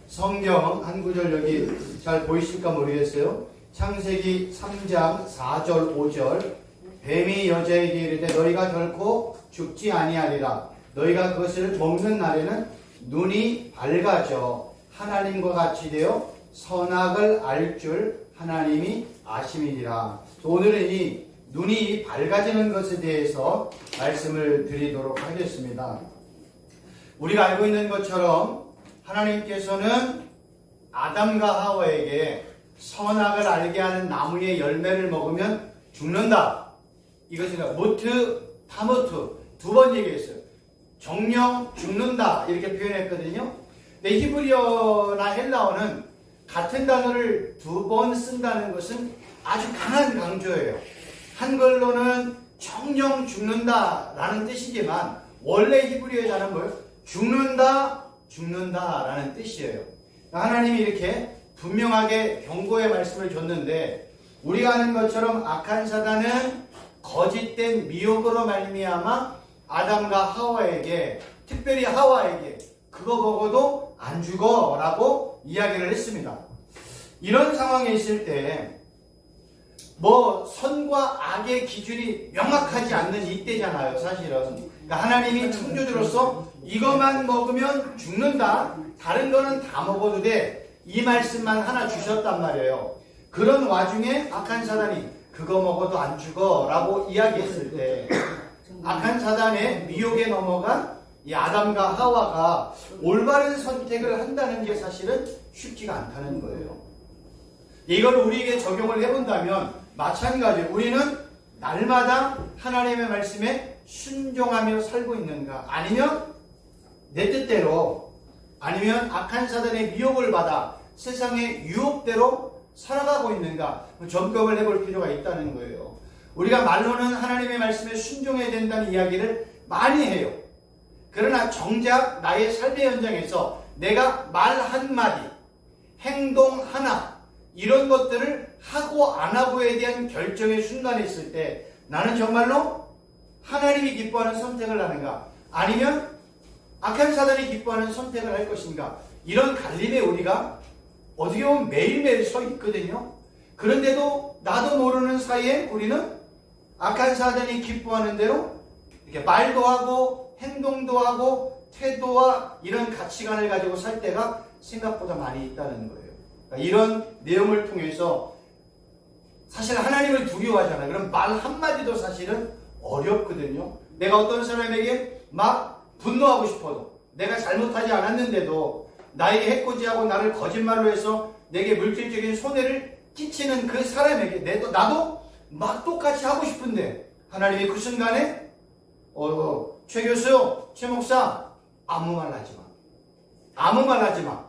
성경 한 구절 여기 잘 보이실까 모르겠어요. 창세기 3장 4절 5절 뱀이 여자에게 이르되 너희가 결코 죽지 아니하리라. 너희가 그것을 먹는 날에는 눈이 밝아져 하나님과 같이 되어 선악을 알 줄 하나님이 아심이니라. 오늘은 이 눈이 밝아지는 것에 대해서 말씀을 드리도록 하겠습니다. 우리가 알고 있는 것처럼 하나님께서는 아담과 하와에게 선악을 알게 하는 나무의 열매를 먹으면 죽는다. 이것을 모트, 타모트 두 번 얘기했어요. 정령 죽는다 이렇게 표현했거든요. 근데 히브리어나 헬라어는 같은 단어를 두 번 쓴다는 것은 아주 강한 강조예요. 한글로는 정령 죽는다라는 뜻이지만 원래 히브리어의 단어는 뭐예요? 죽는다라는 뜻이에요. 하나님이 이렇게 분명하게 경고의 말씀을 줬는데 우리가 아는 것처럼 악한 사단은 거짓된 미혹으로 말미암아 아담과 하와에게, 특별히 하와에게 그거 먹어도 안 죽어 라고 이야기를 했습니다. 이런 상황에 있을 때 선과 악의 기준이 명확하지 않는 이때잖아요, 사실은. 그러니까 하나님이 창조주로서 이것만 먹으면 죽는다, 다른 거는 다 먹어도 돼, 이 말씀만 하나 주셨단 말이에요. 그런 와중에 악한 사단이 그거 먹어도 안 죽어 라고 이야기했을 때 악한 사단의 미혹에 넘어간 이 아담과 하와가 올바른 선택을 한다는 게 사실은 쉽지가 않다는 거예요. 이걸 우리에게 적용을 해본다면 마찬가지로 우리는 날마다 하나님의 말씀에 순종하며 살고 있는가, 아니면 내 뜻대로, 아니면 악한 사단의 미혹을 받아 세상의 유혹대로 살아가고 있는가 점검을 해볼 필요가 있다는 거예요. 우리가 말로는 하나님의 말씀에 순종해야 된다는 이야기를 많이 해요. 그러나 정작 나의 삶의 현장에서 내가 말 한마디, 행동 하나, 이런 것들을 하고 안 하고에 대한 결정의 순간에 있을 때 나는 정말로 하나님이 기뻐하는 선택을 하는가, 아니면 악한 사단이 기뻐하는 선택을 할 것인가, 이런 갈림에 우리가 어떻게 보면 매일매일 서 있거든요. 그런데도 나도 모르는 사이에 우리는 악한 사단이 기뻐하는 대로 이렇게 말도 하고 행동도 하고 태도와 이런 가치관을 가지고 살 때가 생각보다 많이 있다는 거예요. 그러니까 이런 내용을 통해서 사실 하나님을 두려워하잖아요. 그럼 말 한마디도 사실은 어렵거든요. 내가 어떤 사람에게 막 분노하고 싶어도, 내가 잘못하지 않았는데도 나에게 해코지하고 나를 거짓말로 해서 내게 물질적인 손해를 끼치는 그 사람에게 나도 막 똑같이 하고 싶은데 하나님이 그 순간에 최 교수, 최 목사 아무 말 하지 마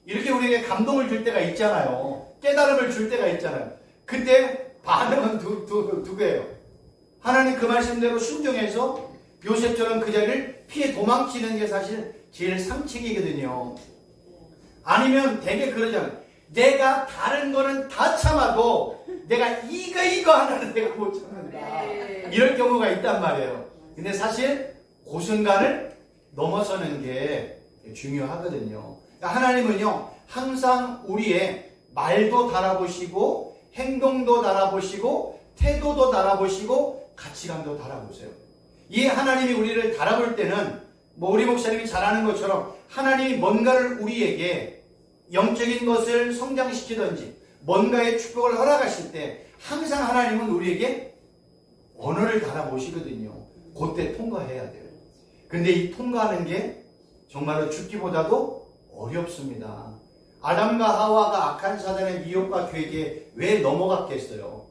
이렇게 우리에게 감동을 줄 때가 있잖아요. 깨달음을 줄 때가 있잖아요. 그때 반응은 두 개예요. 하나님 그 말씀대로 순종해서 요셉처럼 그 자리를 피해 도망치는 게 사실 제일 상책이거든요. 아니면 되게 그러잖아요. 내가 다른 거는 다 참아도 내가 이거 하나는 내가 못 참는다, 이럴 경우가 있단 말이에요. 근데 사실 그 순간을 넘어서는 게 중요하거든요. 그러니까 하나님은요 항상 우리의 말도 달아보시고 행동도 달아보시고 태도도 달아보시고 가치관도 달아보세요. 이 하나님이 우리를 달아볼 때는 우리 목사님이 잘 아는 것처럼 하나님이 뭔가를 우리에게 영적인 것을 성장시키든지 뭔가의 축복을 허락하실 때 항상 하나님은 우리에게 언어를 달아보시거든요. 그때 통과해야 돼요. 근데 이 통과하는 게 정말로 죽기보다도 어렵습니다. 아담과 하와가 악한 사단의 미혹과 괴계에 왜 넘어갔겠어요?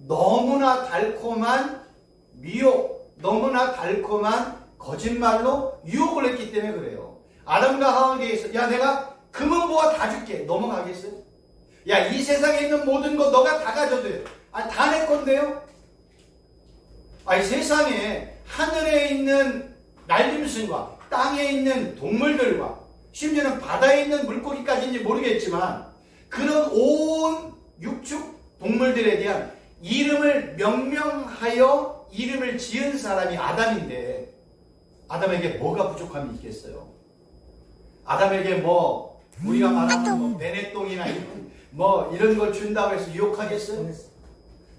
너무나 달콤한 미혹, 너무나 달콤한 거짓말로 유혹을 했기 때문에 그래요. 아담과 하와에게서 야 내가 금은 보아 다 줄게, 넘어가겠어요? 야 이 세상에 있는 모든 거 너가 다 가져도 돼요. 다 내 건데요? 이 세상에 하늘에 있는 날짐승과 땅에 있는 동물들과 심지어는 바다에 있는 물고기까지인지 모르겠지만 그런 온 육축 동물들에 대한 이름을 명명하여 이름을 지은 사람이 아담인데 아담에게 뭐가 부족함이 있겠어요? 아담에게 우리가 말하는 뭐 베네똥이나 뭐 이런 걸 준다고 해서 유혹하겠어요?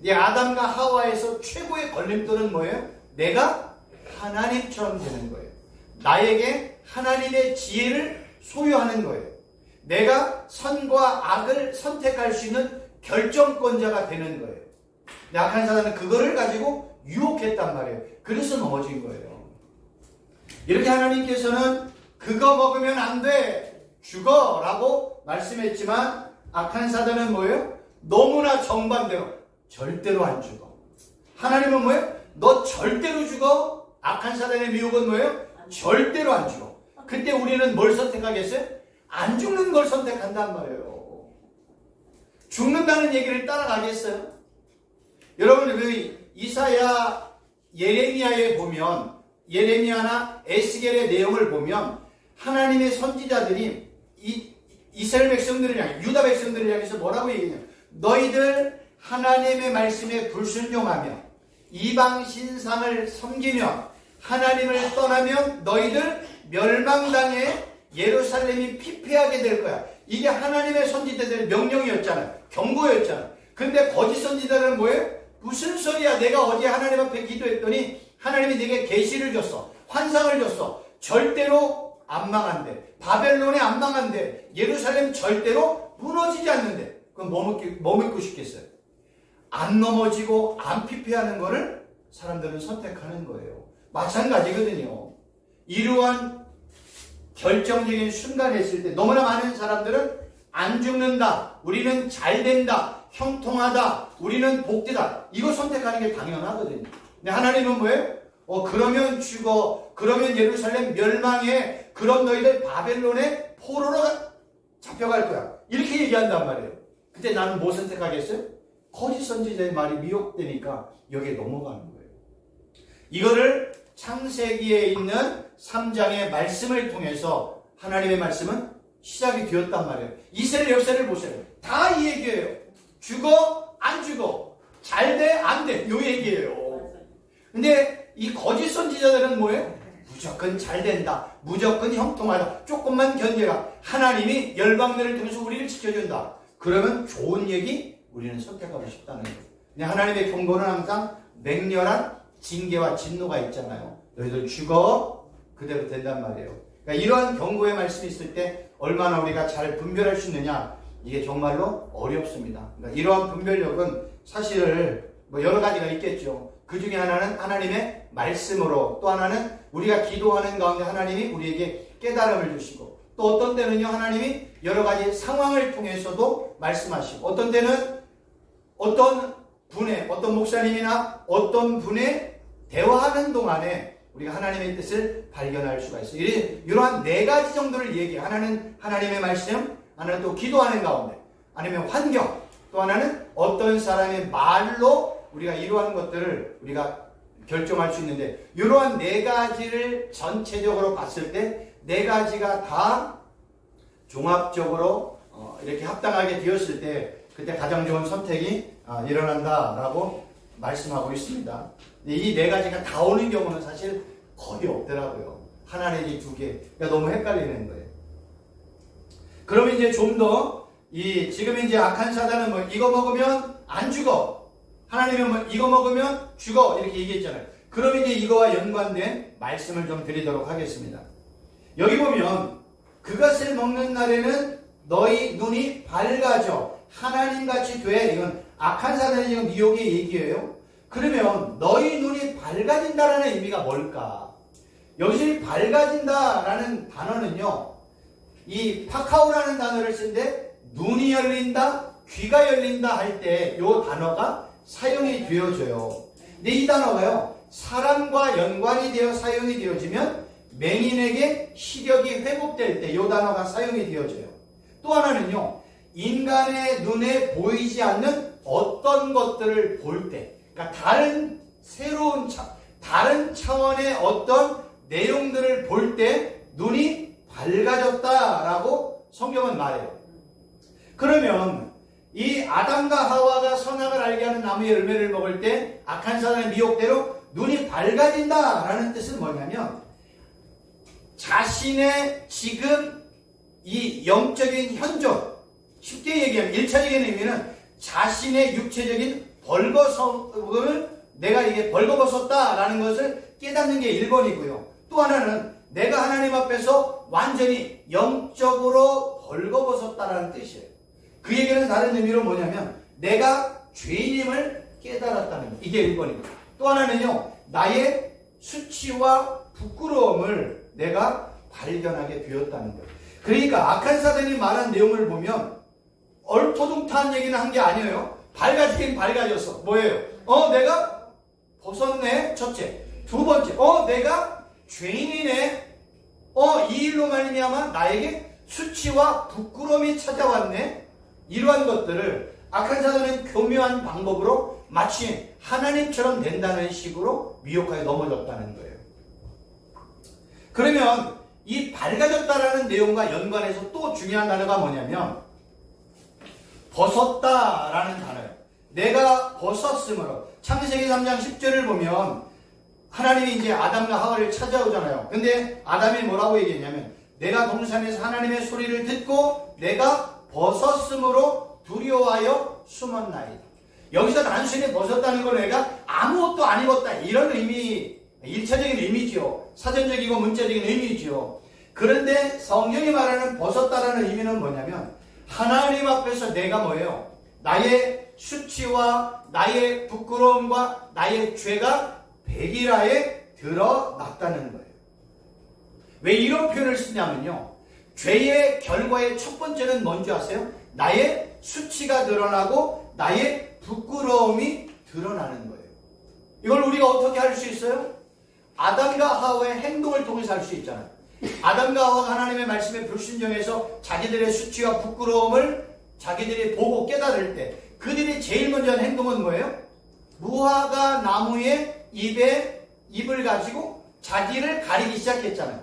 이 아담과 하와에서 최고의 걸림돌은 뭐예요? 내가 하나님처럼 되는 거예요. 나에게 하나님의 지혜를 소유하는 거예요. 내가 선과 악을 선택할 수 있는 결정권자가 되는 거예요. 악한 사단은 그거를 가지고 유혹했단 말이에요. 그래서 넘어진 거예요. 이렇게 하나님께서는 그거 먹으면 안 돼, 죽어 라고 말씀했지만 악한 사단은 뭐예요? 너무나 정반대로 절대로 안 죽어. 하나님은 뭐예요? 너 절대로 죽어. 악한 사단의 미혹은 뭐예요? 절대로 안 죽어. 그때 우리는 뭘 선택하겠어요? 안 죽는 걸 선택한단 말이에요. 죽는다는 얘기를 따라가겠어요? 여러분 그 이사야 예레미야에 보면, 예레미야나 에스겔의 내용을 보면 하나님의 선지자들이 이스라엘 백성들을 향해, 유다 백성들을 향해서 뭐라고 얘기해요? 너희들 하나님의 말씀에 불순종하며 이방 신상을 섬기며 하나님을 떠나면 너희들 멸망당해 예루살렘이 피폐하게 될 거야. 이게 하나님의 선지자들의 명령이었잖아요. 경고였잖아요. 근데 거짓 선지자들은 뭐예요? 무슨 소리야? 내가 어제 하나님 앞에 기도했더니 하나님이 내게 계시를 줬어. 환상을 줬어. 절대로 안 망한대. 바벨론에 안 망한대. 예루살렘 절대로 무너지지 않는데. 그럼 뭐 믿고 싶겠어요? 안 넘어지고 안 피폐하는 거를 사람들은 선택하는 거예요. 마찬가지거든요. 이러한 결정적인 순간에 있을 때 너무나 많은 사람들은 안 죽는다, 우리는 잘 된다, 형통하다, 우리는 복되다, 이거 선택하는 게 당연하거든요. 근데 하나님은 뭐예요? 그러면 죽어, 그러면 예루살렘 멸망해, 그럼 너희들 바벨론의 포로로 잡혀갈 거야, 이렇게 얘기한단 말이에요. 그때 나는 뭐 선택하겠어요? 거짓 선지자의 말이 미혹되니까 여기에 넘어가는 거예요. 이거를 창세기에 있는 3장의 말씀을 통해서 하나님의 말씀은 시작이 되었단 말이에요. 이스라엘 역사를 보세요. 다 이 얘기예요. 죽어, 안 죽어, 잘 돼, 안 돼, 요 얘기예요. 근데 이 거짓 선지자들은 뭐예요? 무조건 잘 된다, 무조건 형통하다, 조금만 견뎌라, 하나님이 열방들을 통해서 우리를 지켜준다. 그러면 좋은 얘기 우리는 선택하고 싶다는 거예요. 근데 하나님의 경고는 항상 맹렬한 징계와 진노가 있잖아요. 너희들 죽어, 그대로 된단 말이에요. 그러니까 이러한 경고의 말씀이 있을 때 얼마나 우리가 잘 분별할 수 있느냐, 이게 정말로 어렵습니다. 그러니까 이러한 분별력은 사실 뭐 여러 가지가 있겠죠. 그 중에 하나는 하나님의 말씀으로, 또 하나는 우리가 기도하는 가운데 하나님이 우리에게 깨달음을 주시고, 또 어떤 때는요 하나님이 여러 가지 상황을 통해서도 말씀하시고, 어떤 때는 어떤 목사님이나 어떤 분의 대화하는 동안에 우리가 하나님의 뜻을 발견할 수가 있어요. 이러한 네 가지 정도를 얘기해요. 하나는 하나님의 말씀, 하나는 또 기도하는 가운데, 아니면 환경, 또 하나는 어떤 사람의 말로 우리가 이러한 것들을 우리가 결정할 수 있는데, 이러한 네 가지를 전체적으로 봤을 때 네 가지가 다 종합적으로 이렇게 합당하게 되었을 때 그때 가장 좋은 선택이 일어난다라고 말씀하고 있습니다. 이 네 가지가 다 오는 경우는 사실 거의 없더라고요. 하나 내지 두 개. 그러니까 너무 헷갈리는 거예요. 그러면 이제 좀 더 지금 이제 악한 사단은 뭐 이거 먹으면 안 죽어, 하나님은 뭐 이거 먹으면 죽어, 이렇게 얘기했잖아요. 그럼 이제 이거와 연관된 말씀을 좀 드리도록 하겠습니다. 여기 보면 그것을 먹는 날에는 너희 눈이 밝아져 하나님같이 돼. 이건 악한 사단의 지금 미혹의 얘기예요. 그러면 너희 눈이 밝아진다라는 의미가 뭘까? 여기서 밝아진다라는 단어는요, 이 파카오라는 단어를 쓰는데 눈이 열린다, 귀가 열린다 할 때 이 단어가 사용이 되어져요. 근데 이 단어가요, 사람과 연관이 되어 사용이 되어지면 맹인에게 시력이 회복될 때 이 단어가 사용이 되어져요. 또 하나는요, 인간의 눈에 보이지 않는 어떤 것들을 볼 때, 그러니까 다른 차원의 어떤 내용들을 볼 때 눈이 밝아졌다라고 성경은 말해요. 그러면 이 아담과 하와가 선악을 알게 하는 나무의 열매를 먹을 때 악한 사단의 미혹대로 눈이 밝아진다라는 뜻은 뭐냐면, 자신의 지금 이 영적인 현존, 쉽게 얘기하면 1차적인 의미는 자신의 육체적인 벌거벗음을 내가 이게 벌거벗었다라는 것을 깨닫는 게 1번이고요. 또 하나는 내가 하나님 앞에서 완전히 영적으로 벌거벗었다라는 뜻이에요. 그 얘기는 다른 의미로 뭐냐면 내가 죄인임을 깨달았다는 거. 이게 1번이고. 또 하나는요. 나의 수치와 부끄러움을 내가 발견하게 되었다는 거예요. 그러니까 악한 사단이 말한 내용을 보면 얼토당토한 얘기는 한 게 아니에요. 밝아지긴 밝아졌어. 뭐예요? 내가 벗었네. 첫째. 두 번째. 내가 죄인이네. 이 일로 말미암아 나에게 수치와 부끄러움이 찾아왔네. 이러한 것들을 악한 사단은 교묘한 방법으로 마치 하나님처럼 된다는 식으로 미혹하게 넘어졌다는 거예요. 그러면 이 밝아졌다라는 내용과 연관해서 또 중요한 단어가 뭐냐면 벗었다라는 단어예요. 내가 벗었으므로. 창세기 3장 10절을 보면 하나님이 이제 아담과 하와를 찾아오잖아요. 근데 아담이 뭐라고 얘기했냐면 내가 동산에서 하나님의 소리를 듣고 내가 벗었으므로 두려워하여 숨었나이다. 여기서 단순히 벗었다는 건 내가 아무것도 안 입었다. 이런 의미, 1차적인 의미죠. 사전적이고 문자적인 의미죠. 그런데 성경이 말하는 벗었다라는 의미는 뭐냐면 하나님 앞에서 내가 뭐예요? 나의 수치와 나의 부끄러움과 나의 죄가 백일하에 드러났다는 거예요. 왜 이런 표현을 쓰냐면요. 죄의 결과의 첫 번째는 뭔지 아세요? 나의 수치가 드러나고 나의 부끄러움이 드러나는 거예요. 이걸 우리가 어떻게 할 수 있어요? 아담과 하와의 행동을 통해서 할 수 있잖아요. 아담과 하와가 하나님의 말씀에 불순종해서 자기들의 수치와 부끄러움을 자기들이 보고 깨달을 때 그들이 제일 먼저 한 행동은 뭐예요? 무화과 나무의 잎을 가지고 자기를 가리기 시작했잖아요.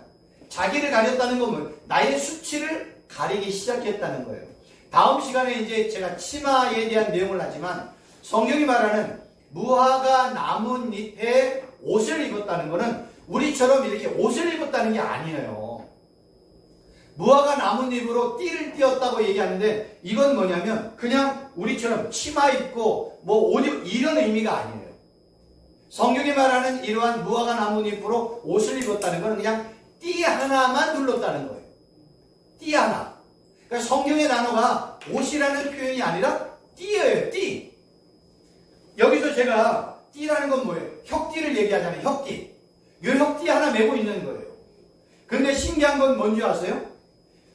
자기를 가렸다는 건 뭐예요? 나의 수치를 가리기 시작했다는 거예요. 다음 시간에 이제 제가 치마에 대한 내용을 하지만 성경이 말하는 무화과 나뭇잎에 옷을 입었다는 것은 우리처럼 이렇게 옷을 입었다는 게 아니에요. 무화과 나뭇잎으로 띠를 띄었다고 얘기하는데 이건 뭐냐면 그냥 우리처럼 치마 입고 뭐 옷 입고 이런 의미가 아니에요. 성경이 말하는 이러한 무화과 나뭇잎으로 옷을 입었다는 건 그냥 띠 하나만 둘렀다는 거예요. 띠 하나. 그러니까 성경의 단어가 옷이라는 표현이 아니라 띠예요. 띠. 여기서 제가 띠라는 건 뭐예요? 혁띠를 얘기하잖아요. 혁띠. 이 혁띠 하나 메고 있는 거예요. 근데 신기한 건 뭔지 아세요?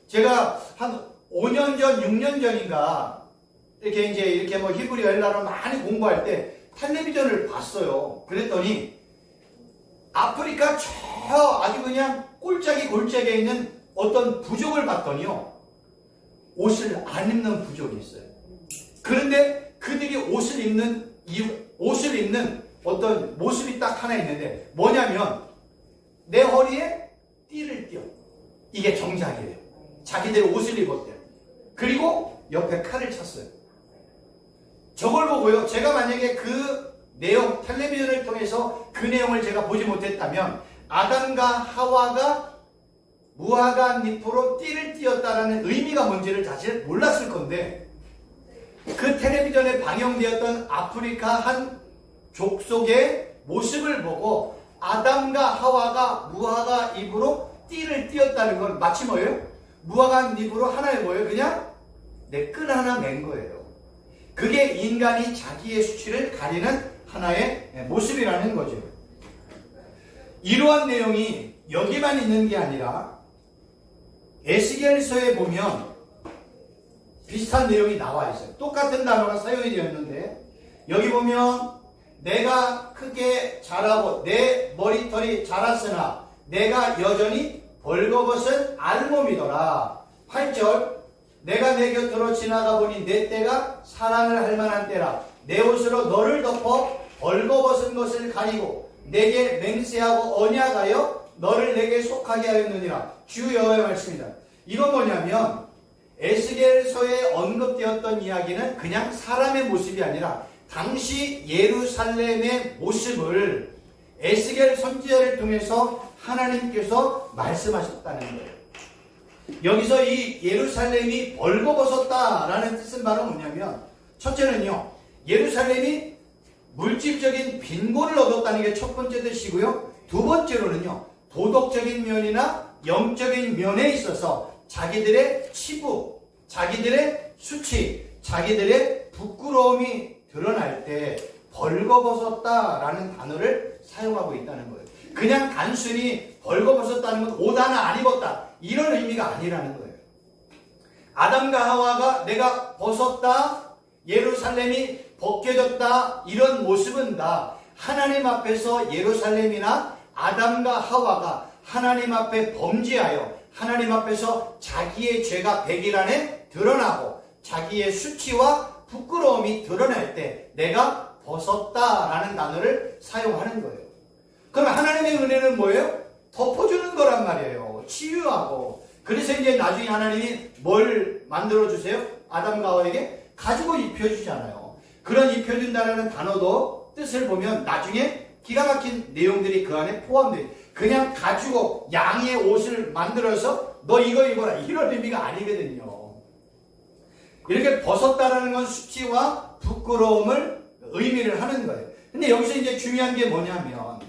제가 한 5년 전, 6년 전인가 이렇게 뭐 히브리 헬라를 많이 공부할 때 텔레비전을 봤어요. 그랬더니 아프리카 저 아주 그냥 골짜기에 있는 어떤 부족을 봤더니요. 옷을 안 입는 부족이 있어요. 그런데 그들이 옷을 입는 어떤 모습이 딱 하나 있는데 뭐냐면 내 허리에 띠를 띄어. 이게 정장이에요. 자기들 옷을 입었대요. 그리고 옆에 칼을 찼어요. 저걸 보고요. 제가 만약에 그 내용, 텔레비전을 통해서 그 내용을 제가 보지 못했다면 아담과 하와가 무화과 잎으로 띠를 띄었다라는 의미가 뭔지를 사실 몰랐을 건데 그 텔레비전에 방영되었던 아프리카 한 족속의 모습을 보고 아담과 하와가 무화과 잎으로 띠를 띄었다는 건 마치 뭐예요? 무화과 잎으로 하나의 뭐예요? 그냥 내 끈 하나 맨 거예요. 그게 인간이 자기의 수치를 가리는 하나의 모습이라는 거죠. 이러한 내용이 여기만 있는 게 아니라 에스겔서에 보면 비슷한 내용이 나와 있어요. 똑같은 단어가 사용이 되었는데 여기 보면 내가 크게 자라고 내 머리털이 자랐으나 내가 여전히 벌거벗은 알몸이더라. 8절 내가 내 곁으로 지나가 보니 내 때가 사랑을 할 만한 때라. 내 옷으로 너를 덮어 벌거벗은 것을 가리고 내게 맹세하고 언약하여 너를 내게 속하게 하였느니라. 주 여호와의 말씀이다. 이건 뭐냐면 에스겔서에 언급되었던 이야기는 그냥 사람의 모습이 아니라 당시 예루살렘의 모습을 에스겔 선지자를 통해서 하나님께서 말씀하셨다는 거예요. 여기서 이 예루살렘이 벌거벗었다라는 뜻은 바로 뭐냐면, 첫째는요, 예루살렘이 물질적인 빈곤을 얻었다는 게 첫 번째 뜻이고요. 두 번째로는요, 도덕적인 면이나 영적인 면에 있어서 자기들의 치부, 자기들의 수치, 자기들의 부끄러움이 드러날 때 벌거벗었다라는 단어를 사용하고 있다는 거예요. 그냥 단순히 벌거벗었다는 건 옷 하나 안 입었다, 이런 의미가 아니라는 거예요. 아담과 하와가 내가 벗었다, 예루살렘이 벗겨졌다, 이런 모습은 다 하나님 앞에서 예루살렘이나 아담과 하와가 하나님 앞에 범죄하여 하나님 앞에서 자기의 죄가 백일 안에 드러나고 자기의 수치와 부끄러움이 드러날 때 내가 벗었다라는 단어를 사용하는 거예요. 그럼 하나님의 은혜는 뭐예요? 덮어주는 거란 말이에요. 치유하고. 그래서 이제 나중에 하나님이 뭘 만들어주세요? 아담과 하와에게 가지고 입혀주잖아요. 그런 입혀준다는 단어도 뜻을 보면 나중에 기가 막힌 내용들이 그 안에 포함돼요. 그냥 가지고 양의 옷을 만들어서 너 이거 입어라, 이런 의미가 아니거든요. 이렇게 벗었다라는 건 수치와 부끄러움을 의미를 하는 거예요. 근데 여기서 이제 중요한 게 뭐냐면,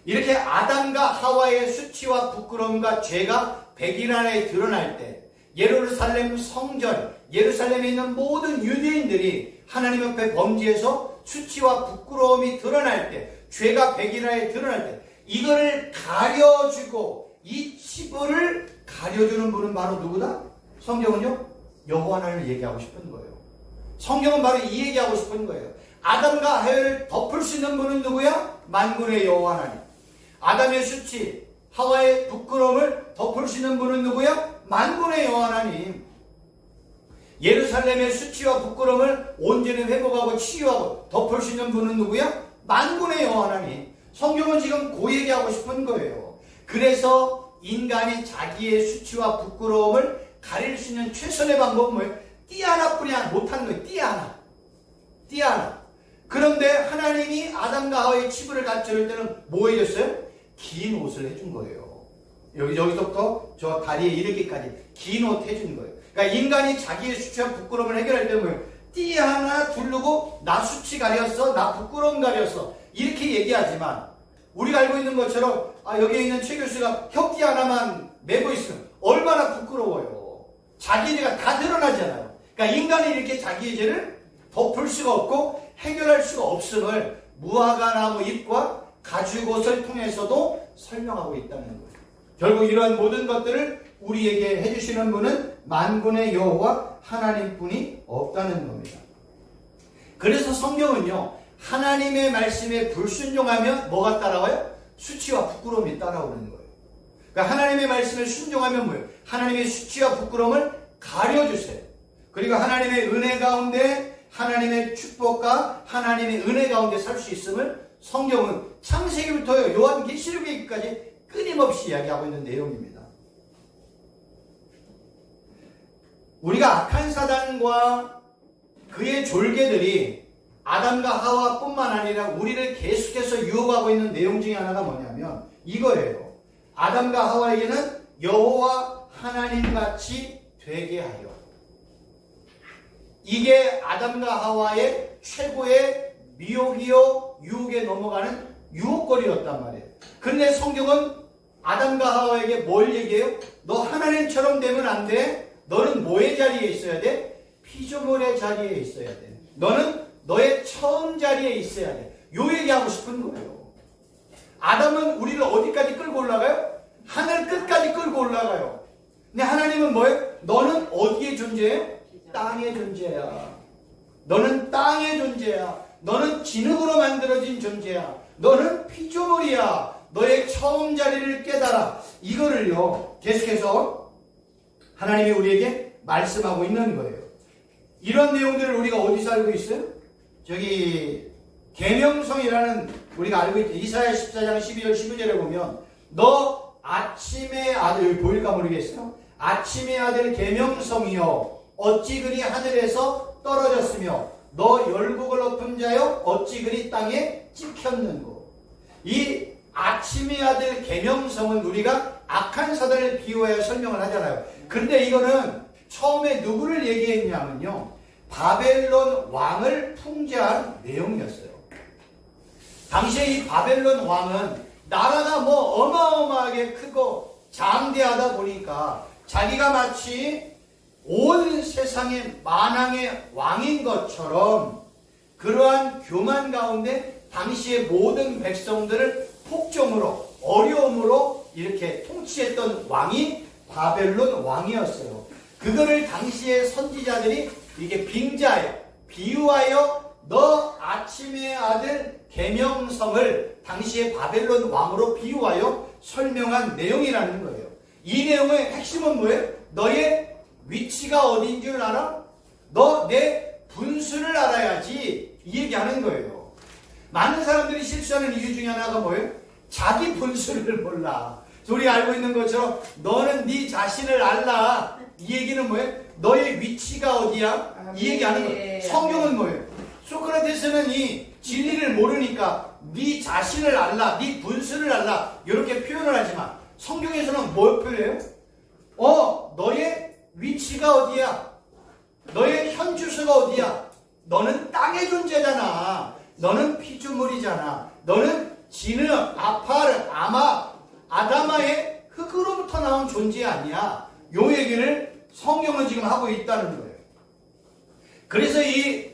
이렇게 아담과 하와의 수치와 부끄러움과 죄가 백일 안에 드러날 때 예루살렘 성전, 예루살렘에 있는 모든 유대인들이 하나님 앞에 범죄해서 수치와 부끄러움이 드러날 때, 죄가 백일 안에 드러날 때 이거를 가려주고 이 치부를 가려주는 분은 바로 누구다? 성경은요, 여호와 하나님을 얘기하고 싶은 거예요. 성경은 바로 이 얘기하고 싶은 거예요. 아담과 하와를 덮을 수 있는 분은 누구야? 만군의 여호와 하나님. 아담의 수치, 하와의 부끄러움을 덮을 수 있는 분은 누구야? 만군의 여호와 하나님. 예루살렘의 수치와 부끄러움을 온전히 회복하고 치유하고 덮을 수 있는 분은 누구야? 만군의 여호와 하나님. 성경은 지금 그 얘기하고 싶은 거예요. 그래서 인간이 자기의 수치와 부끄러움을 가릴 수 있는 최선의 방법은 뭐예요? 띠 하나뿐이 못한 거예요. 띠 하나. 띠 하나. 그런데 하나님이 아담과 하와의 치부를 갖춰줄 때는 뭐 해줬어요? 긴 옷을 해준 거예요. 여기서부터 저 다리에 이르기까지 긴 옷 해준 거예요. 그러니까 인간이 자기의 수치와 부끄러움을 해결할 때는 뭐예요? 띠 하나 두르고 나 수치 가렸어, 나 부끄러움 가렸어, 이렇게 얘기하지만 우리가 알고 있는 것처럼 여기에 있는 최 교수가 혁띠 하나만 메고 있으면 얼마나 부끄러워요. 자기 죄가 다 드러나잖아요. 그러니까 인간이 이렇게 자기의 죄를 덮을 수가 없고 해결할 수가 없음을 무화과나무 잎과 가죽옷을 통해서도 설명하고 있다는 거예요. 결국 이러한 모든 것들을 우리에게 해주시는 분은 만군의 여호와 하나님뿐이 없다는 겁니다. 그래서 성경은요, 하나님의 말씀에 불순종하면 뭐가 따라와요? 수치와 부끄러움이 따라오는 거예요. 그러니까 하나님의 말씀에 순종하면 뭐예요? 하나님의 수치와 부끄러움을 가려주세요. 그리고 하나님의 은혜 가운데, 하나님의 축복과 하나님의 은혜 가운데 살 수 있음을 성경은 창세기부터 요한계시록에까지 끊임없이 이야기하고 있는 내용입니다. 우리가 악한 사단과 그의 졸개들이 아담과 하와뿐만 아니라 우리를 계속해서 유혹하고 있는 내용 중에 하나가 뭐냐면 이거예요. 아담과 하와에게는 여호와 하나님같이 되게 하여. 이게 아담과 하와의 최고의 미혹이요 유혹에 넘어가는 유혹거리였단 말이에요. 그런데 성경은 아담과 하와에게 뭘 얘기해요? 너 하나님처럼 되면 안 돼. 너는 뭐의 자리에 있어야 돼? 피조물의 자리에 있어야 돼. 너는 너의 처음 자리에 있어야 돼. 요 얘기하고 싶은 거예요. 아담은 우리를 어디까지 끌고 올라가요? 하늘 끝까지 끌고 올라가요. 근데 하나님은 뭐예요? 너는 어디에 존재해요? 땅의 존재야. 너는 땅의 존재야. 너는 진흙으로 만들어진 존재야. 너는 피조물이야. 너의 처음 자리를 깨달아. 이거를요, 계속해서 하나님이 우리에게 말씀하고 있는 거예요. 이런 내용들을 우리가 어디서 알고 있어요? 저기 계명성이라는 우리가 알고 있죠. 이사야 14장 12절 15절에 보면 너 아침의 아들, 여기 보일까 모르겠어요. 아침의 아들 계명성이여 어찌 그리 하늘에서 떨어졌으며 너 열국을 엎은 자여 어찌 그리 땅에 찍혔는고. 이 아침의 아들 계명성은 우리가 악한 사단을 비유하여 설명을 하잖아요. 그런데 이거는 처음에 누구를 얘기했냐면요. 바벨론 왕을 풍자한 내용이었어요. 당시에 이 바벨론 왕은 나라가 뭐 어마어마하게 크고 장대하다 보니까 자기가 마치 온 세상의 만왕의 왕인 것처럼 그러한 교만 가운데 당시의 모든 백성들을 폭정으로 어려움으로 이렇게 통치했던 왕이 바벨론 왕이었어요. 그거를 당시의 선지자들이 이게 빙자하여 비유하여 너 아침의 아들 계명성을 당시의 바벨론 왕으로 비유하여 설명한 내용이라는 거예요. 이 내용의 핵심은 뭐예요? 너의 위치가 어딘 줄 알아? 너 내 분수를 알아야지 이 얘기하는 거예요. 많은 사람들이 실수하는 이유 중에 하나가 뭐예요? 자기 분수를 몰라. 우리 알고 있는 것처럼 너는 네 자신을 알라. 이 얘기는 뭐예요? 너의 위치가 어디야? 이 얘기하는 거예요. 성경은 뭐예요? 소크라테스는 이 진리를 모르니까 네 자신을 알라, 네 분수를 알라 이렇게 표현을 하지만 성경에서는 뭘 표현해요? 너의 위치가 어디야? 너의 현 주소가 어디야? 너는 땅의 존재잖아. 너는 피조물이잖아. 너는 진흙, 아파르, 아마, 아다마의 흙으로부터 나온 존재 아니야. 요 얘기를 성경은 지금 하고 있다는 거예요. 그래서 이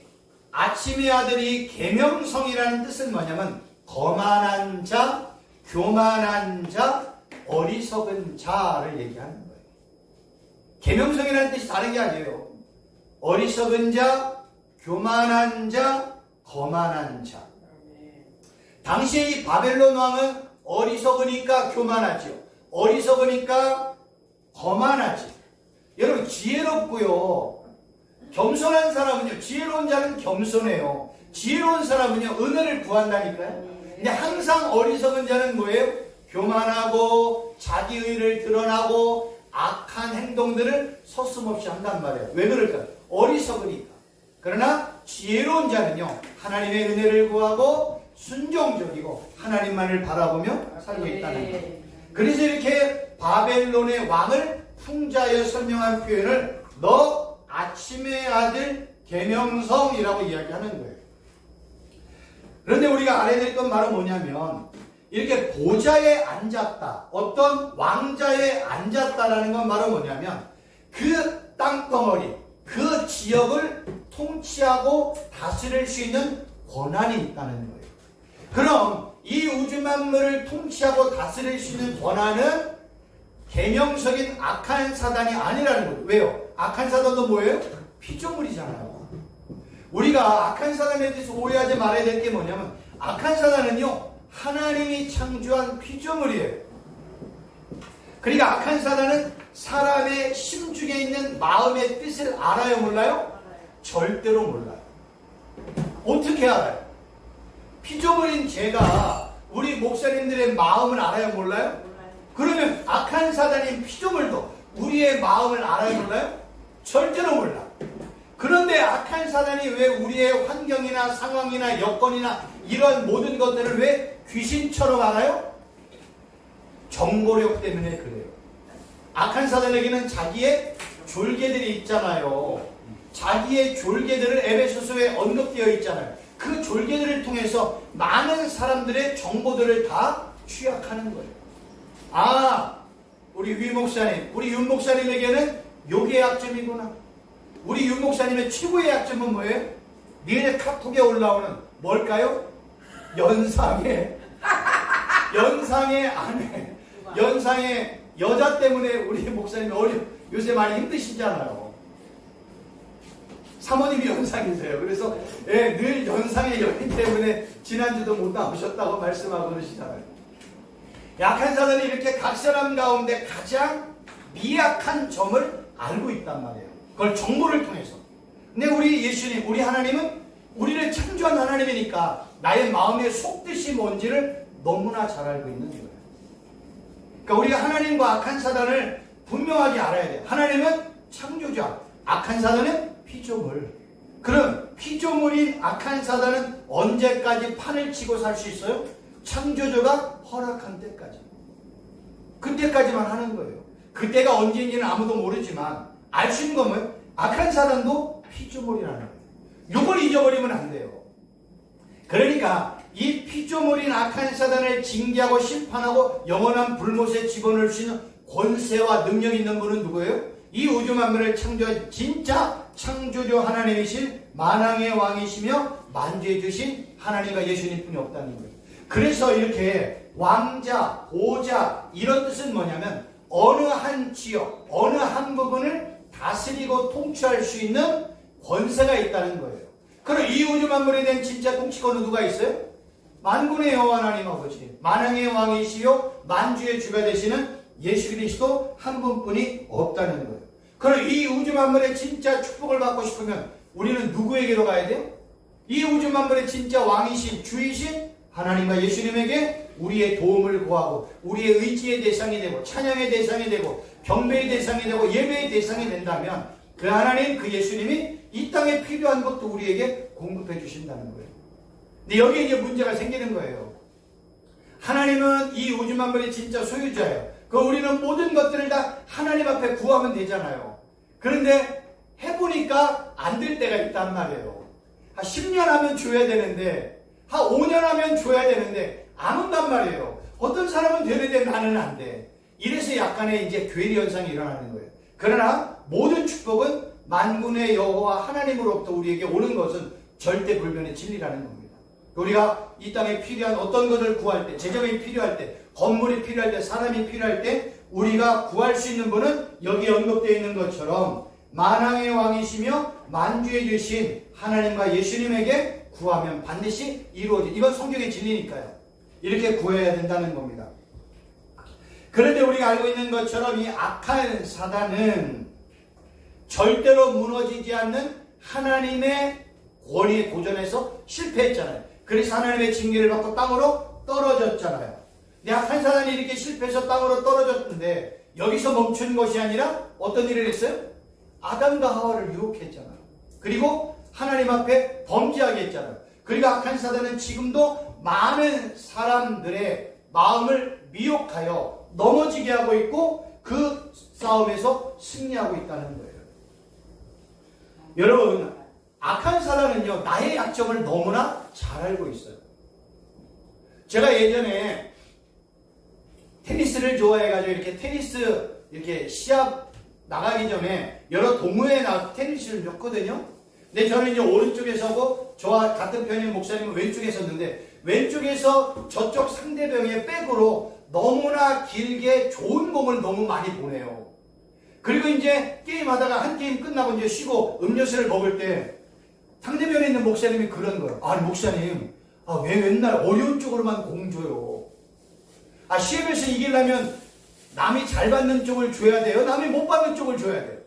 아침의 아들이 계명성이라는 뜻은 뭐냐면 거만한 자, 교만한 자, 어리석은 자를 얘기하는 거예요. 계명성이라는 뜻이 다른 게 아니에요. 어리석은 자, 교만한 자, 거만한 자. 당시에 이 바벨론 왕은 어리석으니까 교만하지요. 어리석으니까 거만하지. 여러분 지혜롭고요. 겸손한 사람은요. 지혜로운 자는 겸손해요. 지혜로운 사람은요. 은혜를 구한다니까요. 근데 항상 어리석은 자는 뭐예요? 교만하고 자기의를 드러나고 악한 행동들을 서슴없이 한단 말이에요. 왜 그럴까요? 어리석으니까. 그러나 지혜로운 자는요. 하나님의 은혜를 구하고 순종적이고 하나님만을 바라보며 살고 있다는 거예요. 그래서 이렇게 바벨론의 왕을 풍자하여 설명한 표현을 너 아침의 아들 계명성이라고 이야기하는 거예요. 그런데 우리가 알아야 될 건 바로 뭐냐면 이렇게 보좌에 앉았다. 어떤 왕자에 앉았다라는 건 바로 뭐냐면 그 땅덩어리, 그 지역을 통치하고 다스릴 수 있는 권한이 있다는 거예요. 그럼 이 우주 만물을 통치하고 다스릴 수 있는 권한은 계명적인 악한 사단이 아니라는 거예요. 왜요? 악한 사단도 뭐예요? 피조물이잖아요. 우리가 악한 사단에 대해서 오해하지 말아야 될 게 뭐냐면 악한 사단은요. 하나님이 창조한 피조물이에요. 그러니까 악한 사단은 사람의 심중에 있는 마음의 뜻을 알아요? 몰라요? 절대로 몰라요. 어떻게 알아요? 피조물인 제가 우리 목사님들의 마음을 알아요? 몰라요? 그러면 악한 사단인 피조물도 우리의 마음을 알아요? 몰라요? 절대로 몰라. 그런데 악한 사단이 왜 우리의 환경이나 상황이나 여건이나 이런 모든 것들을 왜 귀신처럼 알아요? 정보력 때문에 그래요. 악한 사단에게는 자기의 졸개들이 있잖아요. 자기의 졸개들을 에베소서에 언급되어 있잖아요. 그 졸개들을 통해서 많은 사람들의 정보들을 다 취약하는 거예요. 우리 위 목사님, 우리 윤 목사님에게는 요게 약점이구나. 우리 윤 목사님의 최고의 약점은 뭐예요? 니네 카톡에 올라오는 뭘까요? 연상의 아내, 연상의 여자 때문에 우리 목사님이 요새 많이 힘드시잖아요. 사모님이 연상이세요. 그래서 늘 연상의 연인 때문에 지난주도 못 나오셨다고 말씀하고 그러시잖아요. 약한 사단이 이렇게 각 사람 가운데 가장 미약한 점을 알고 있단 말이에요. 그걸 정보를 통해서. 근데 우리 예수님, 우리 하나님은 우리를 창조한 하나님이니까 나의 마음의 속뜻이 뭔지를 너무나 잘 알고 있는 거예요. 그러니까 우리가 하나님과 악한 사단을 분명하게 알아야 돼요. 하나님은 창조자, 악한 사단은 피조물. 그럼 피조물인 악한 사단은 언제까지 판을 치고 살 수 있어요? 창조주가 허락한 때까지. 그때까지만 하는 거예요. 그때가 언제인지는 아무도 모르지만 알 수 있는 건 뭐예요? 악한 사단도 피조물이라는 거예요. 이걸 잊어버리면 안 돼요. 그러니까 이 피조물인 악한 사단을 징계하고 심판하고 영원한 불못에 집어넣을 수 있는 권세와 능력 있는 분은 누구예요? 이 우주 만물을 창조한 진짜 창조주 하나님이신 만왕의 왕이시며 만주에 주신 하나님과 예수님뿐이 없다는 거예요. 그래서 이렇게 왕자, 보좌 이런 뜻은 뭐냐면 어느 한 지역, 어느 한 부분을 다스리고 통치할 수 있는 권세가 있다는 거예요. 그럼 이 우주 만물에 대한 진짜 통치권은 누가 있어요? 만군의 여호와 하나님 아버지, 만왕의 왕이시요 만주의 주가 되시는 예수 그리스도 한 분뿐이 없다는 거예요. 그럼 이 우주 만물의 진짜 축복을 받고 싶으면 우리는 누구에게로 가야 돼요? 이 우주 만물의 진짜 왕이신 주이신 하나님과 예수님에게 우리의 도움을 구하고 우리의 의지의 대상이 되고 찬양의 대상이 되고 경배의 대상이 되고 예배의 대상이 된다면 그 하나님, 그 예수님이 이 땅에 필요한 것도 우리에게 공급해 주신다는 거예요. 근데 여기에 이제 문제가 생기는 거예요. 하나님은 이 우주 만물의 진짜 소유자예요. 그 우리는 모든 것들을 다 하나님 앞에 구하면 되잖아요. 그런데 해보니까 안 될 때가 있단 말이에요. 한 10년 하면 줘야 되는데 한 5년 하면 줘야 되는데 안 온단 말이에요. 어떤 사람은 되는데 나는 안 돼. 이래서 약간의 이제 괴리 현상이 일어나는 거예요. 그러나 모든 축복은 만군의 여호와 하나님으로부터 우리에게 오는 것은 절대 불변의 진리라는 겁니다. 우리가 이 땅에 필요한 어떤 것을 구할 때, 재정이 필요할 때, 건물이 필요할 때, 사람이 필요할 때 우리가 구할 수 있는 분은 여기 언급되어 있는 것처럼 만왕의 왕이시며 만주에 주신 하나님과 예수님에게 구하면 반드시 이루어진, 이건 성경의 진리니까요. 이렇게 구해야 된다는 겁니다. 그런데 우리가 알고 있는 것처럼 이 악한 사단은 절대로 무너지지 않는 하나님의 권위에 도전해서 실패했잖아요. 그래서 하나님의 징계를 받고 땅으로 떨어졌잖아요. 근데 악한 사단이 이렇게 실패해서 땅으로 떨어졌는데 여기서 멈춘 것이 아니라 어떤 일을 했어요? 아담과 하와를 유혹했잖아요. 그리고 하나님 앞에 범죄하게 했잖아요. 그리고 악한 사단은 지금도 많은 사람들의 마음을 미혹하여 넘어지게 하고 있고 그 싸움에서 승리하고 있다는 거예요. 여러분, 악한 사단은요, 나의 약점을 너무나 잘 알고 있어요. 제가 예전에 테니스를 좋아해가지고 이렇게 테니스 이렇게 시합 나가기 전에 여러 동호회에 나가서 테니스를 쳤거든요. 근데 저는 이제 오른쪽에 서고 저와 같은 편인 목사님은 왼쪽에 섰는데 왼쪽에서 저쪽 상대방의 백으로 너무나 길게 좋은 공을 너무 많이 보내요. 그리고 이제 게임하다가 한 게임 끝나고 이제 쉬고 음료수를 먹을 때 상대편에 있는 목사님이 그런 거예요. 아니 목사님, 왜 맨날 어려운 쪽으로만 공 줘요? 시험에서 이기려면 남이 잘 받는 쪽을 줘야 돼요? 남이 못 받는 쪽을 줘야 돼요?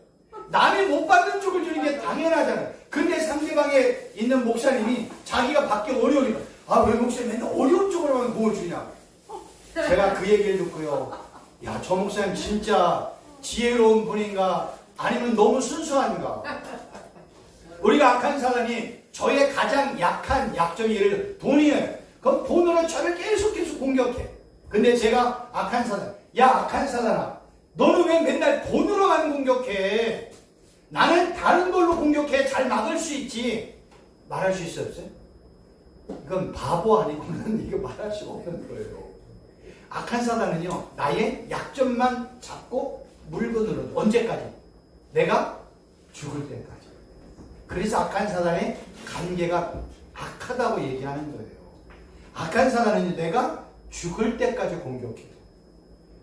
남이 못 받는 쪽을 주는 게 당연하잖아요. 근데 상대방에 있는 목사님이 자기가 받기 어려우니까 왜 목사님 맨날 어려운 쪽으로만 공을 주냐? 제가 그 얘기를 듣고요. 야, 저 목사님 진짜 지혜로운 분인가 아니면 너무 순수한가? 우리가 악한 사단이 저의 가장 약한 약점이 예를 들어 돈이에요. 그럼 돈으로 저를 계속 공격해. 근데 제가 악한 사단, 야 악한 사단아, 너는 왜 맨날 돈으로만 공격해? 나는 다른 걸로 공격해. 잘 막을 수 있지. 말할 수 있어요, 없어요? 이건 바보 아니고는 이거 말할 수 없는 거예요. 악한 사단은요, 나의 약점만 잡고 물건으로 언제까지? 내가 죽을 때까지. 그래서 악한 사단의 관계가 악하다고 얘기하는 거예요. 악한 사단은 내가 죽을 때까지 공격해요.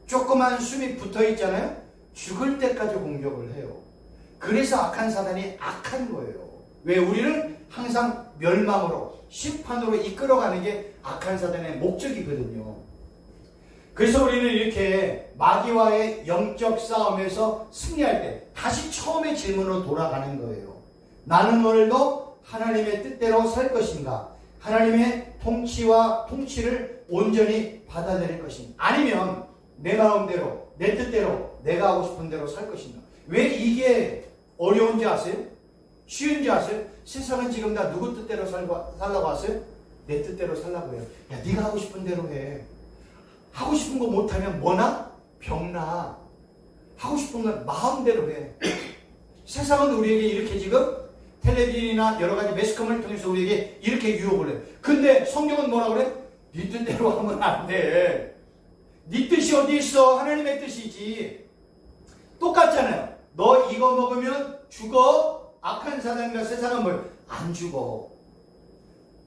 조그만 숨이 붙어 있잖아요. 죽을 때까지 공격을 해요. 그래서 악한 사단이 악한 거예요. 왜? 우리를 항상 멸망으로, 심판으로 이끌어가는 게 악한 사단의 목적이거든요. 그래서 우리는 이렇게 마귀와의 영적 싸움에서 승리할 때 다시 처음의 질문으로 돌아가는 거예요. 나는 오늘도 하나님의 뜻대로 살 것인가? 하나님의 통치와 통치를 온전히 받아들일 것인가? 아니면 내 마음대로, 내 뜻대로, 내가 하고 싶은 대로 살 것인가? 왜 이게 어려운지 아세요? 쉬운지 아세요? 세상은 지금 다 누구 뜻대로 살라고 하세요? 내 뜻대로 살라고 해요. 야, 네가 하고 싶은 대로 해. 하고 싶은 거 못하면 뭐나? 병나. 하고 싶은 건 마음대로 해. 세상은 우리에게 이렇게 지금 텔레비전이나 여러 가지 매스컴을 통해서 우리에게 이렇게 유혹을 해. 근데 성경은 뭐라 그래? 네 뜻대로 하면 안 돼. 네 뜻이 어디 있어? 하나님의 뜻이지. 똑같잖아요. 너 이거 먹으면 죽어. 악한 사단과 세상은 뭐예요? 안 죽어.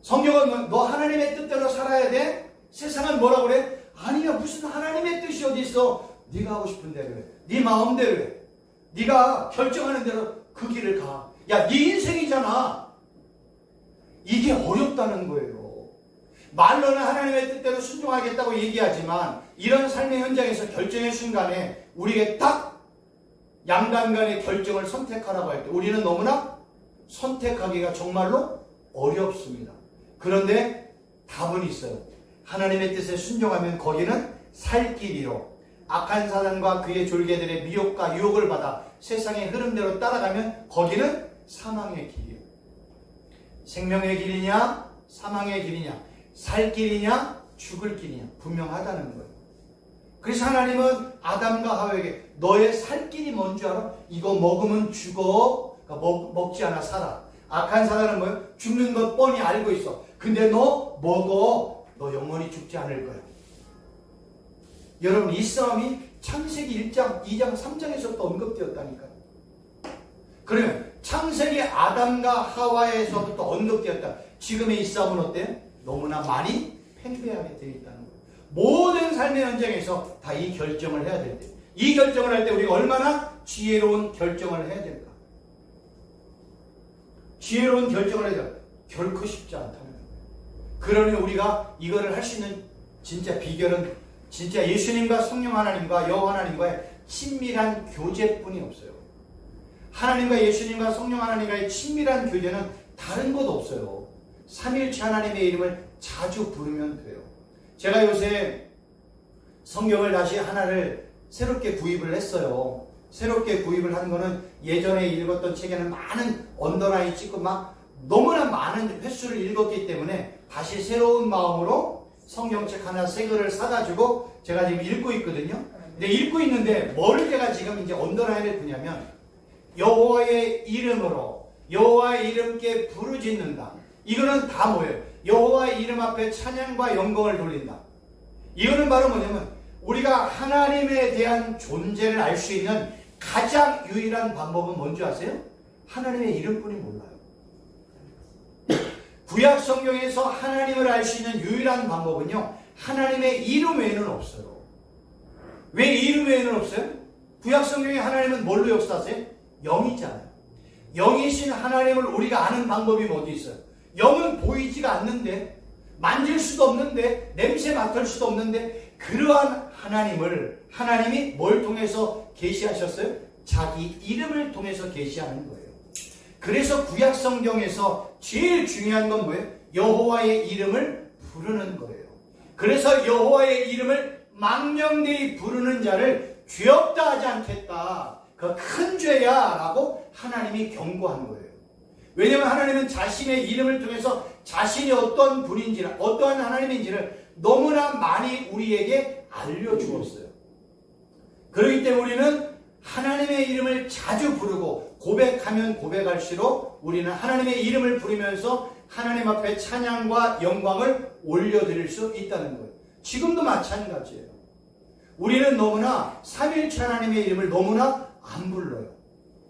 성경은 뭐, 너 하나님의 뜻대로 살아야 돼? 세상은 뭐라 그래? 아니야, 무슨 하나님의 뜻이 어디 있어? 네가 하고 싶은 대로 해. 네 마음대로 해. 네가 결정하는 대로 그 길을 가. 야, 네 인생이잖아. 이게 어렵다는 거예요. 말로는 하나님의 뜻대로 순종하겠다고 얘기하지만 이런 삶의 현장에서 결정의 순간에 우리에게 딱 양단 간의 결정을 선택하라고 할 때 우리는 너무나 선택하기가 정말로 어렵습니다. 그런데 답은 있어요. 하나님의 뜻에 순종하면 거기는 살 길이요. 악한 사단과 그의 졸개들의 미혹과 유혹을 받아 세상의 흐름대로 따라가면 거기는 사망의 길이요. 생명의 길이냐 사망의 길이냐 살 길이냐 죽을 길이냐 분명하다는 거예요. 그래서 하나님은 아담과 하와에게 너의 살 길이 뭔 줄 알아? 이거 먹으면 죽어. 그러니까 먹지 않아 살아. 악한 사단은 뭐예요? 죽는 것 뻔히 알고 있어. 근데 너 먹어. 너 영원히 죽지 않을 거야. 여러분 이 싸움이 창세기 1장, 2장, 3장에서부터 언급되었다니까요. 그러면 창세기 아담과 하와에서부터 언급되었다. 지금의 이 싸움은 어때요? 너무나 많이 팽배하게 되어 있다는 거예요. 모든 삶의 현장에서 다 이 결정을 해야 될 때, 이 결정을 할 때 우리가 얼마나 지혜로운 결정을 해야 될까? 지혜로운 결정을 해야 될까? 결코 쉽지 않다는 거예요. 그러니 우리가 이거를 할 수 있는 진짜 비결은 진짜 예수님과 성령 하나님과 여호와 하나님과의 친밀한 교제뿐이 없어요. 하나님과 예수님과 성령 하나님과의 친밀한 교제는 다른 것 없어요. 삼일체 하나님의 이름을 자주 부르면 돼요. 제가 요새 성경을 다시 하나를 새롭게 구입을 했어요. 새롭게 구입을 한 거는 예전에 읽었던 책에는 많은 언더라인 찍고 막 너무나 많은 횟수를 읽었기 때문에 다시 새로운 마음으로 성경책 하나 새 거를 사가지고 제가 지금 읽고 있거든요. 근데 읽고 있는데 뭘 제가 지금 이제 언더라인을 두냐면 여호와의 이름으로 여호와의 이름께 부르짖는다. 이거는 다 뭐예요? 여호와의 이름 앞에 찬양과 영광을 돌린다. 이거는 바로 뭐냐면 우리가 하나님에 대한 존재를 알 수 있는 가장 유일한 방법은 뭔지 아세요? 하나님의 이름뿐이 몰라요. 구약 성경에서 하나님을 알 수 있는 유일한 방법은요, 하나님의 이름 외에는 없어요. 왜 이름 외에는 없어요? 구약 성경에 하나님은 뭘로 역사하세요? 영이잖아요. 영이신 하나님을 우리가 아는 방법이 어디 있어요? 영은 보이지가 않는데, 만질 수도 없는데, 냄새 맡을 수도 없는데, 그러한 하나님을 하나님이 뭘 통해서 계시하셨어요? 자기 이름을 통해서 계시하는 거예요. 그래서 구약 성경에서 제일 중요한 건 뭐예요? 여호와의 이름을 부르는 거예요. 그래서 여호와의 이름을 망령되이 부르는 자를 죄 없다 하지 않겠다. 그 큰 죄야 라고 하나님이 경고한 거예요. 왜냐하면 하나님은 자신의 이름을 통해서 자신이 어떤 분인지를, 어떠한 하나님인지를 너무나 많이 우리에게 알려주었어요. 그렇기 때문에 우리는 하나님의 이름을 자주 부르고 고백하면 고백할수록 우리는 하나님의 이름을 부르면서 하나님 앞에 찬양과 영광을 올려드릴 수 있다는 거예요. 지금도 마찬가지예요. 우리는 너무나 삼일체 하나님의 이름을 너무나 안 불러요.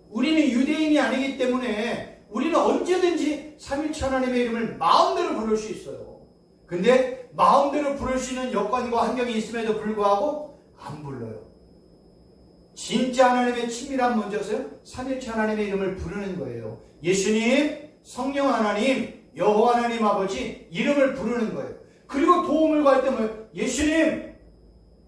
우리는 유대인이 아니기 때문에 우리는 언제든지 삼일체 하나님의 이름을 마음대로 부를 수 있어요. 근데 마음대로 부를 수 있는 여건과 환경이 있음에도 불구하고 안 불러요. 진짜 하나님의 친밀한 문제였어요. 삼일체 하나님의 이름을 부르는 거예요. 예수님, 성령 하나님, 여호와 하나님 아버지 이름을 부르는 거예요. 그리고 도움을 구할 때 뭐예요? 예수님,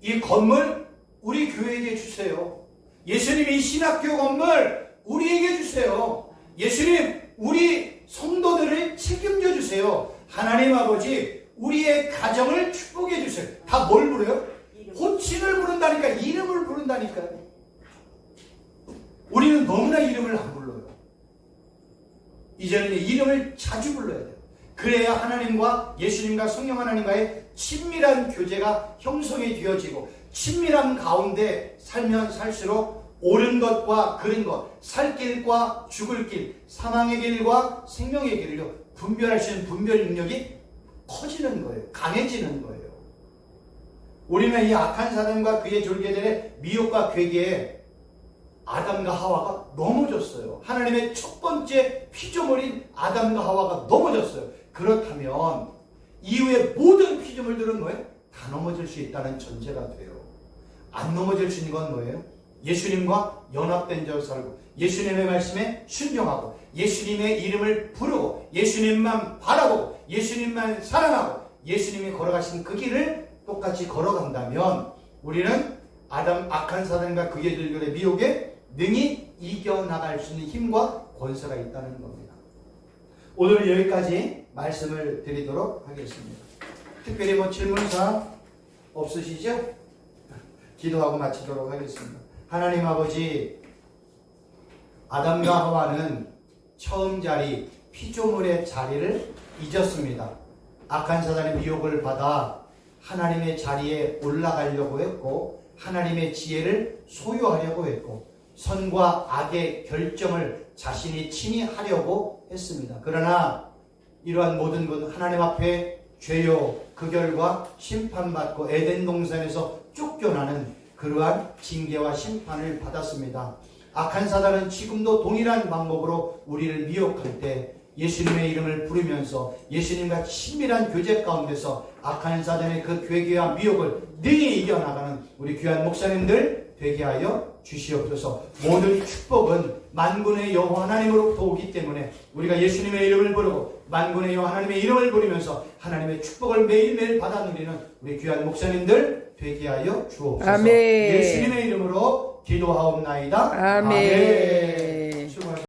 이 건물 우리 교회에게 주세요. 예수님, 이 신학교 건물 우리에게 주세요. 예수님, 우리 성도들을 책임져 주세요. 하나님 아버지, 우리의 가정을 축복해 주세요. 다 뭘 부르요? 호칭을 부른다니까, 이름을 부른다니까요. 우리는 너무나 이름을 안 불러요. 이제는 이름을 자주 불러야 돼요. 그래야 하나님과 예수님과 성령 하나님과의 친밀한 교제가 형성이 되어지고 친밀한 가운데 살면 살수록 옳은 것과 그른 것, 살 길과 죽을 길, 사망의 길과 생명의 길을 분별할 수 있는 분별 능력이 커지는 거예요. 강해지는 거예요. 우리는 이 악한 사단과 그의 졸개들의 미혹과 괴계에 아담과 하와가 넘어졌어요. 하나님의 첫 번째 피조물인 아담과 하와가 넘어졌어요. 그렇다면 이후에 모든 피조물들은 뭐예요? 다 넘어질 수 있다는 전제가 돼요. 안 넘어질 수 있는 건 뭐예요? 예수님과 연합된 자로 살고 예수님의 말씀에 순종하고 예수님의 이름을 부르고 예수님만 바라보고 예수님만 사랑하고 예수님이 걸어가신 그 길을 똑같이 걸어간다면 우리는 악한 사단과 그의 들들의 미혹에 능히 이겨나갈 수 있는 힘과 권세가 있다는 겁니다. 오늘은 여기까지 말씀을 드리도록 하겠습니다. 특별히 질문사항 없으시죠? 기도하고 마치도록 하겠습니다. 하나님 아버지, 아담과 하와는 처음 자리, 피조물의 자리를 잊었습니다. 악한 사단의 미혹을 받아 하나님의 자리에 올라가려고 했고 하나님의 지혜를 소유하려고 했고 선과 악의 결정을 자신이 친히 하려고 했습니다. 그러나 이러한 모든 것은 하나님 앞에 죄요 그 결과 심판받고 에덴 동산에서 쫓겨나는 그러한 징계와 심판을 받았습니다. 악한 사단은 지금도 동일한 방법으로 우리를 미혹할 때 예수님의 이름을 부르면서 예수님과 친밀한 교제 가운데서 악한 사단의 그 괴계와 미혹을 능히 이겨나가는 우리 귀한 목사님들 되게 하여 주시옵소서. 모든 축복은 만군의 여호와 하나님으로부터 오기 때문에 우리가 예수님의 이름을 부르고 만군의 여호와 하나님의 이름을 부르면서 하나님의 축복을 매일매일 받아 누리는 우리 귀한 목사님들 되게 하여 주옵소서. 아멘. 예수님의 이름으로 기도하옵나이다. 아멘.